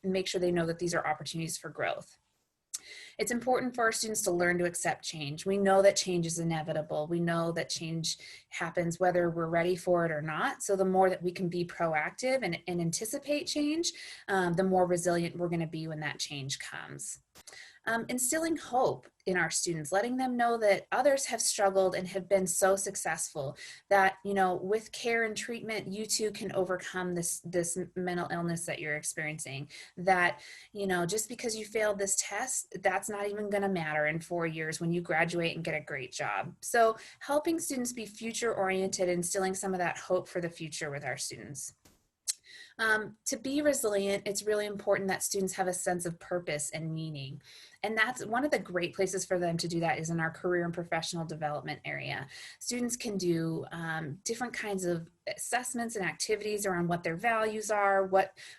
make sure they know that these are opportunities for growth. It's important for our students to learn to accept change. We know that change is inevitable. We know that change happens whether we're ready for it or not. So the more that we can be proactive and anticipate change, the more resilient we're going to be when that change comes. Instilling hope in our students, letting them know that others have struggled and have been so successful, that, with care and treatment, you too can overcome this mental illness that you're experiencing. That, just because you failed this test, that's not even going to matter in 4 years when you graduate and get a great job. So helping students be future oriented, instilling some of that hope for the future with our students. To be resilient, it's really important that students have a sense of purpose and meaning. And that's one of the great places for them to do that is in our career and professional development area. Students can do different kinds of assessments and activities around what their values are,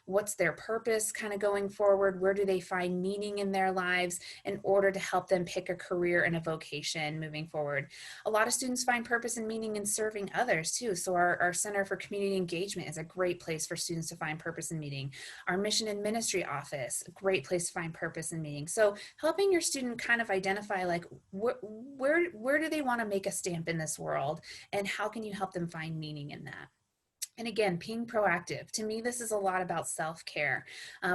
what's their purpose kind of going forward, where do they find meaning in their lives in order to help them pick a career and a vocation moving forward. A lot of students find purpose and meaning in serving others too. So our Center for Community Engagement is a great place for students to find purpose and meaning. Our Mission and Ministry Office, a great place to find purpose and meaning. So helping your student kind of identify where do they want to make a stamp in this world, and how can you help them find meaning in that? And again, being proactive. To me, this is a lot about self-care.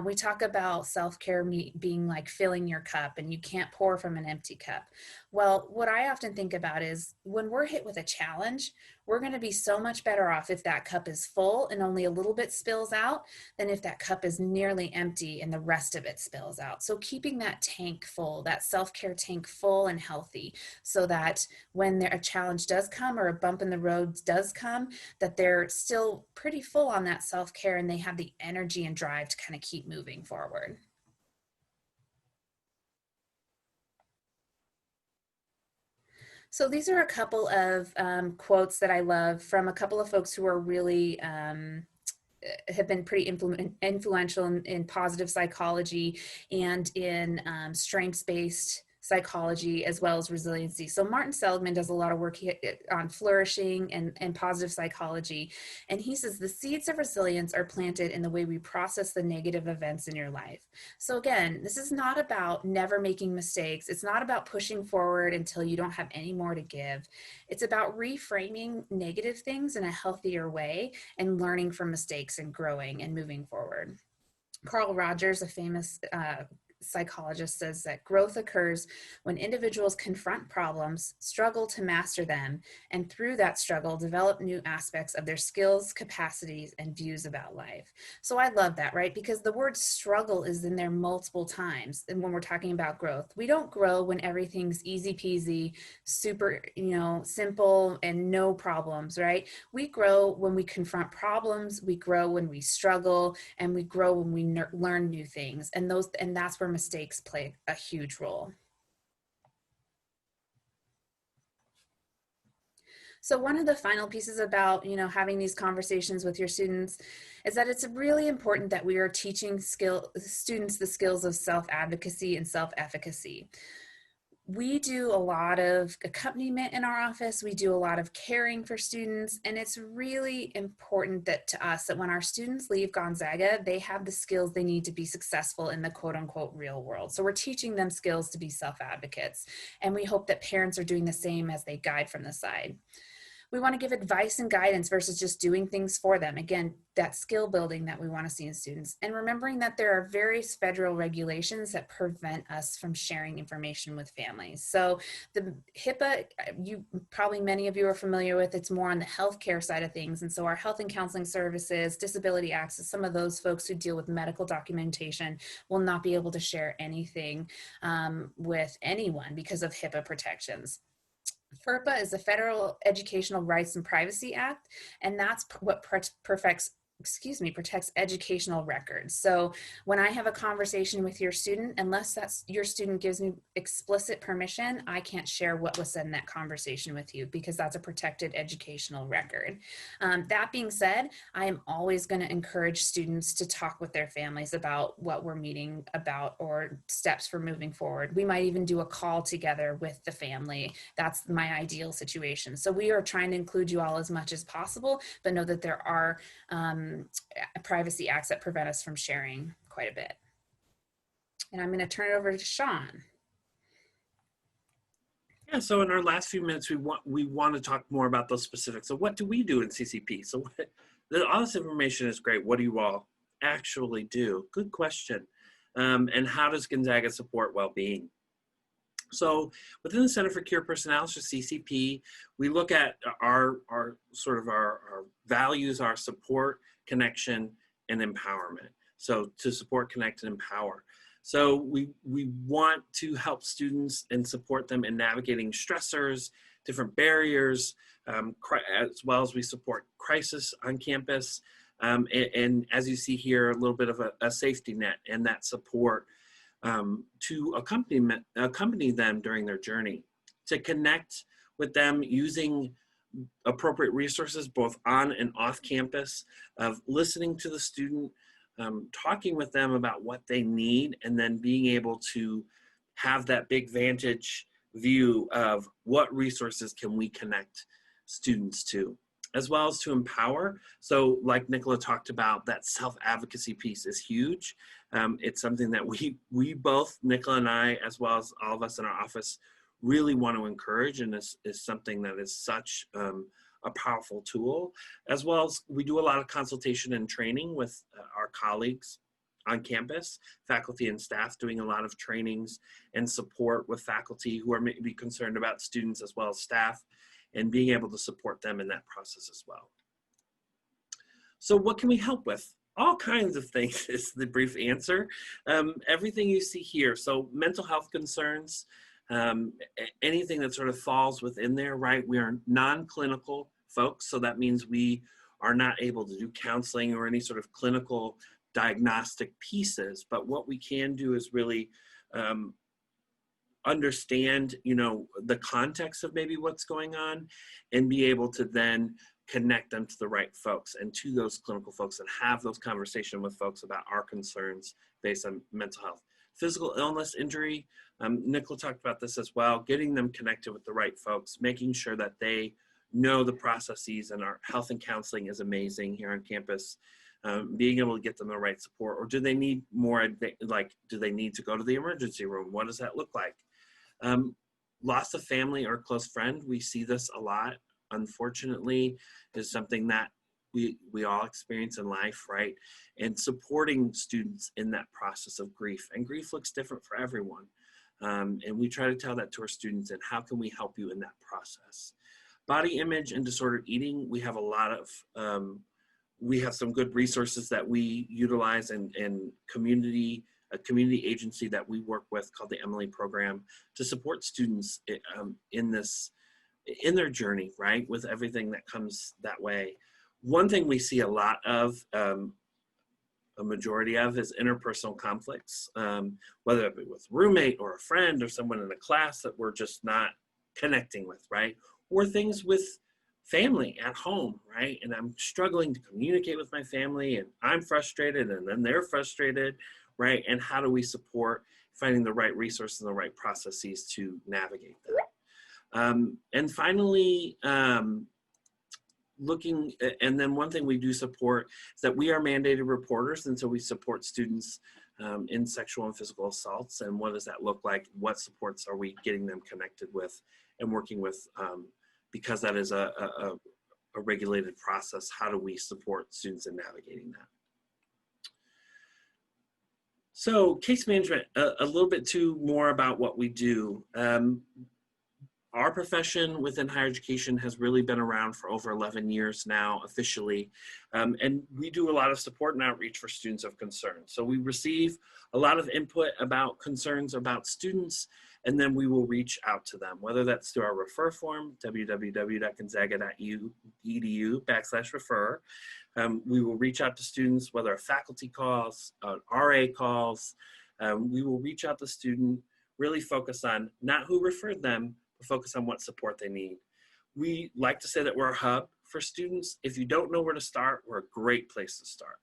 We talk about self-care being like filling your cup, and you can't pour from an empty cup. Well, what I often think about is when we're hit with a challenge, we're going to be so much better off if that cup is full and only a little bit spills out than if that cup is nearly empty and the rest of it spills out. So keeping that tank full, that self-care tank full and healthy, so that when a challenge does come or a bump in the road does come, that they're still pretty full on that self-care and they have the energy and drive to kind of keep moving forward. So these are a couple of quotes that I love from a couple of folks who are really have been pretty influential in positive psychology and in strengths-based psychology, as well as resiliency. So Martin Seligman does a lot of work on flourishing and positive psychology. And he says the seeds of resilience are planted in the way we process the negative events in your life. So again, this is not about never making mistakes. It's not about pushing forward until you don't have any more to give. It's about reframing negative things in a healthier way and learning from mistakes and growing and moving forward. Carl Rogers, a famous psychologist, says that growth occurs when individuals confront problems, struggle to master them, and through that struggle, develop new aspects of their skills, capacities, and views about life. So I love that, right? Because the word struggle is in there multiple times. And when we're talking about growth, we don't grow when everything's easy peasy, super, simple and no problems, right? We grow when we confront problems, we grow when we struggle, and we grow when we learn new things. And that's where mistakes play a huge role. So one of the final pieces about, having these conversations with your students is that it's really important that we are teaching students the skills of self-advocacy and self-efficacy. We do a lot of accompaniment in our office. We do a lot of caring for students. And it's really important to us that when our students leave Gonzaga, they have the skills they need to be successful in the quote unquote real world. So we're teaching them skills to be self-advocates. And we hope that parents are doing the same as they guide from the side. We want to give advice and guidance versus just doing things for them. Again, that skill building that we want to see in students. And remembering that there are various federal regulations that prevent us from sharing information with families. So the HIPAA, many of you are familiar with, it's more on the healthcare side of things. And so our health and counseling services, disability access, some of those folks who deal with medical documentation will not be able to share anything with anyone because of HIPAA protections. FERPA is the Federal Educational Rights and Privacy Act, and that's what protects educational records. So when I have a conversation with your student, unless your student gives me explicit permission, I can't share what was said in that conversation with you because that's a protected educational record. That being said, I am always going to encourage students to talk with their families about what we're meeting about or steps for moving forward. We might even do a call together with the family. That's my ideal situation. So we are trying to include you all as much as possible, but know that there are privacy acts that prevent us from sharing quite a bit. And I'm going to turn it over to Shawn. Yeah, so in our last few minutes, we want to talk more about those specifics. So what do we do in CCP? So all this information is great. What do you all actually do? Good question. And how does Gonzaga support well-being? So within the Center for Cure Personalist, or CCP, we look at our values, our support, connection, and empowerment. So to support, connect, and empower. So we want to help students and support them in navigating stressors, different barriers, as well as we support crisis on campus. And as you see here, a little bit of a safety net and that support to accompany them during their journey, to connect with them using appropriate resources both on and off campus, of listening to the student, talking with them about what they need, and then being able to have that big vantage view of what resources can we connect students to, as well as to empower. So like Nicola talked about, that self-advocacy piece is huge. It's something that we both, Nicola and I, as well as all of us in our office, really want to encourage, and is something that is such a powerful tool. As well as we do a lot of consultation and training with our colleagues on campus, faculty and staff, doing a lot of trainings and support with faculty who are maybe concerned about students as well as staff, and being able to support them in that process as well. So what can we help with? All kinds of things is the brief answer. Everything you see here. So mental health concerns, anything that sort of falls within there, right? We are non-clinical folks, so that means we are not able to do counseling or any sort of clinical diagnostic pieces, but what we can do is really understand, the context of maybe what's going on, and be able to then connect them to the right folks and to those clinical folks, and have those conversations with folks about our concerns based on mental health. Physical illness, injury, Nicola talked about this as well, getting them connected with the right folks, making sure that they know the processes, and our health and counseling is amazing here on campus. Being able to get them the right support, or do they need more, do they need to go to the emergency room? What does that look like? Loss of family or close friend, we see this a lot, unfortunately, is something that we all experience in life, right? And supporting students in that process of grief. And grief looks different for everyone. And we try to tell that to our students, and how can we help you in that process? Body image and disordered eating, we have a lot of, we have some good resources that we utilize, and a community agency that we work with called the Emily Program to support students in their journey, right? With everything that comes that way. One thing we see a lot of, a majority of, is interpersonal conflicts, whether it be with a roommate or a friend or someone in a class that we're just not connecting with, right? Or things with family at home, right? And I'm struggling to communicate with my family, and I'm frustrated, and then they're frustrated, right? And how do we support finding the right resources and the right processes to navigate that? And finally, and then one thing we do support is that we are mandated reporters, and so we support students in sexual and physical assaults. And what does that look like? What supports are we getting them connected with and working with? Because that is a regulated process. How do we support students in navigating that? So case management, a little bit more about what we do. Our profession within higher education has really been around for over 11 years now, officially. And we do a lot of support and outreach for students of concern. So we receive a lot of input about concerns about students, and then we will reach out to them, whether that's through our refer form, www.gonzaga.edu/refer. We will reach out to students, whether a faculty calls, RA calls. We will reach out to student, really focus on not who referred them, but focus on what support they need. We like to say that we're a hub for students. If you don't know where to start, we're a great place to start.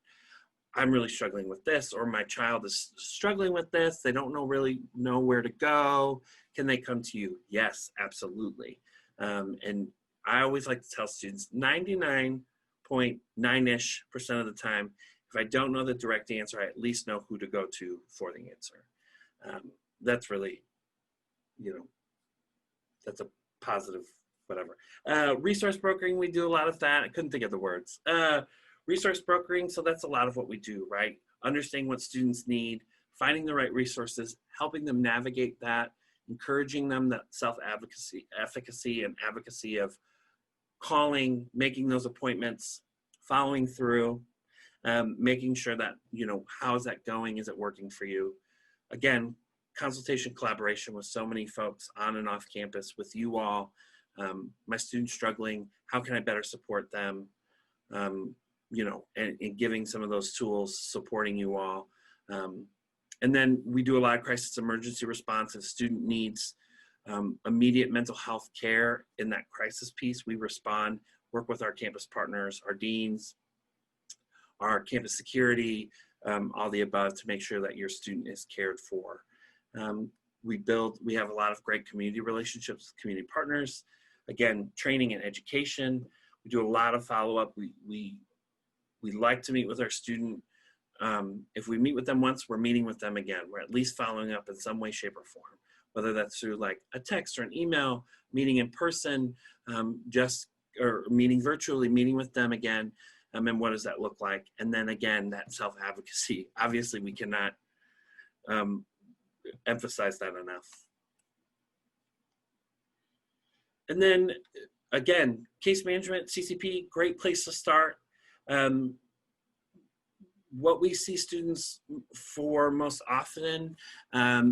I'm really struggling with this, or my child is struggling with this. They don't really know where to go. Can they come to you? Yes, absolutely. And I always like to tell students 99.9-ish% of the time, if I don't know the direct answer, I at least know who to go to for the answer. That's really, that's a positive, whatever. Resource brokering, we do a lot of that. I couldn't think of the words. Resource brokering, so that's a lot of what we do, right? Understanding what students need, finding the right resources, helping them navigate that, encouraging them that efficacy and advocacy of calling, making those appointments, following through, making sure that, how is that going? Is it working for you? Again, consultation, collaboration with so many folks on and off campus, with you all, my students struggling, how can I better support them? And giving some of those tools, supporting you all. And then we do a lot of crisis emergency response. If student needs immediate mental health care in that crisis piece, we respond, work with our campus partners, our deans, our campus security, all the above, to make sure that your student is cared for. We have a lot of great community relationships with community partners. Again, training and education. We do a lot of follow-up. We like to meet with our student. If we meet with them once, we're meeting with them again. We're at least following up in some way, shape, or form, whether that's through like a text or an email, meeting in person, or meeting virtually, meeting with them again. And what does that look like? And then again, that self-advocacy. Obviously, we cannot emphasize that enough. And then again, case management, CCP, great place to start. What we see students for most often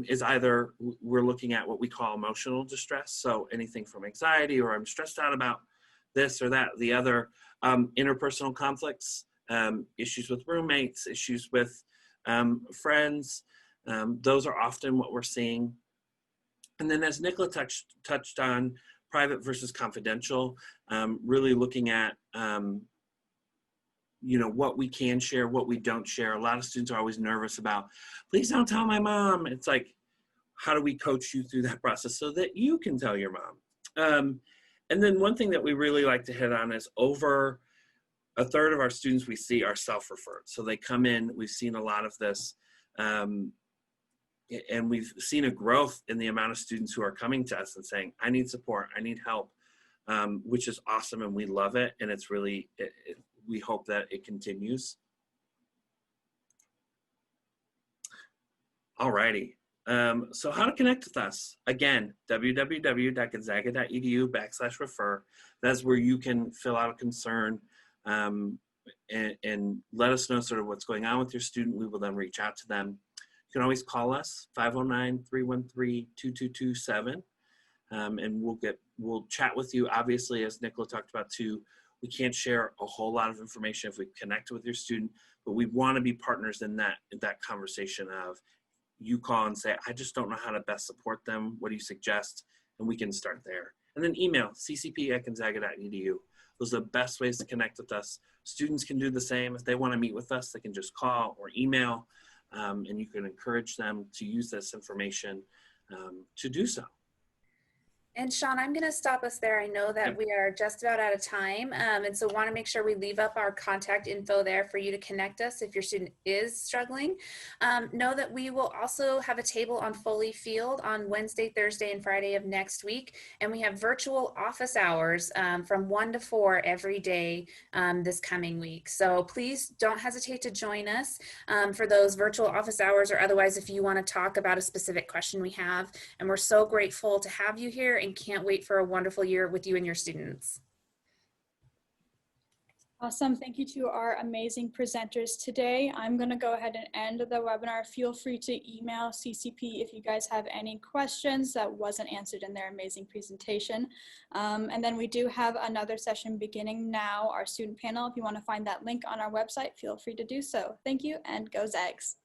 is either we're looking at what we call emotional distress. So anything from anxiety, or I'm stressed out about this or that, the other, interpersonal conflicts, issues with roommates, issues with friends. Those are often what we're seeing. And then as Nicola touched on, private versus confidential, really looking at what we can share, what we don't share. A lot of students are always nervous about, please don't tell my mom. It's like, how do we coach you through that process so that you can tell your mom? And then one thing that we really like to hit on is over a third of our students we see are self-referred. So they come in, we've seen a lot of this, and we've seen a growth in the amount of students who are coming to us and saying, I need support, I need help, which is awesome, and we love it. And it's really, we hope that it continues. Alrighty. So how to connect with us? Again, www.gonzaga.edu/refer. That's where you can fill out a concern and let us know sort of what's going on with your student. We will then reach out to them. You can always call us, 509-313-2227, and we'll chat with you. Obviously, as Nicola talked about too, we can't share a whole lot of information if we connect with your student, but we want to be partners in that conversation of, you call and say, I just don't know how to best support them. What do you suggest? And we can start there. And then email, ccp@gonzaga.edu. Those are the best ways to connect with us. Students can do the same. If they want to meet with us, they can just call or email, and you can encourage them to use this information to do so. And Shawn, I'm going to stop us there. I know that we are just about out of time. And so want to make sure we leave up our contact info there for you to connect us if your student is struggling. Know that we will also have a table on Foley Field on Wednesday, Thursday, and Friday of next week. And we have virtual office hours from 1 to 4 every day this coming week. So please don't hesitate to join us for those virtual office hours, or otherwise if you want to talk about a specific question we have. And we're so grateful to have you here and can't wait for a wonderful year with you and your students. Awesome. Thank you to our amazing presenters today. I'm going to go ahead and end the webinar. Feel free to email CCP if you guys have any questions that wasn't answered in their amazing presentation. And then we do have another session beginning now, our student panel. If you want to find that link on our website, feel free to do so. Thank you, and go Zags.